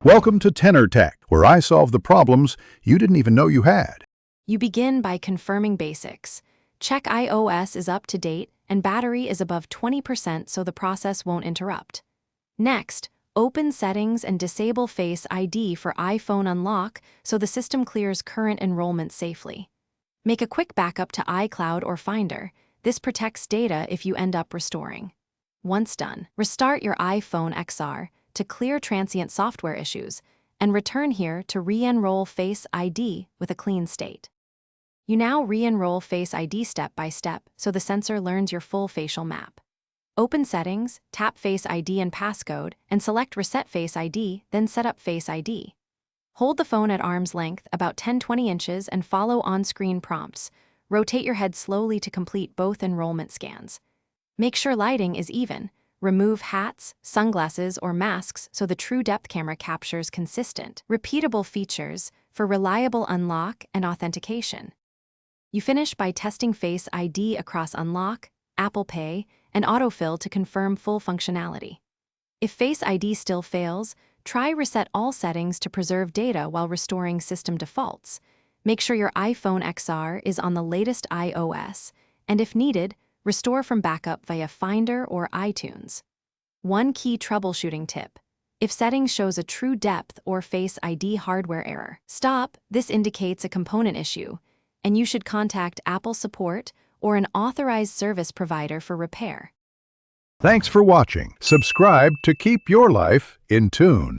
Welcome to Tenor Tech, where I solve the problems you didn't even know you had. You begin by confirming basics. Check iOS is up to date and battery is above 20% so the process won't interrupt. Next, open Settings and disable Face ID for iPhone unlock so the system clears current enrollment safely. Make a quick backup to iCloud or Finder. This protects data if you end up restoring. Once done, restart your iPhone XR to clear transient software issues, and return here to re-enroll Face ID with a clean state. You now re-enroll Face ID step by step so the sensor learns your full facial map. Open Settings, tap Face ID and passcode, and select Reset Face ID, then set up Face ID. Hold the phone at arm's length, about 10-20 inches, and follow on-screen prompts. Rotate your head slowly to complete both enrollment scans. Make sure lighting is even. Remove hats, sunglasses, or masks so the true depth camera captures consistent, repeatable features for reliable unlock and authentication. You finish by testing Face ID across Unlock, Apple Pay, and Autofill to confirm full functionality. If Face ID still fails, try Reset All settings to preserve data while restoring system defaults. Make sure your iPhone XR is on the latest iOS, and if needed, restore from backup via Finder or iTunes. One key troubleshooting tip. If settings shows a true depth or Face ID hardware error, stop. This indicates a component issue, and you should contact Apple support or an authorized service provider for repair. Thanks for watching. Subscribe to keep your life in tune.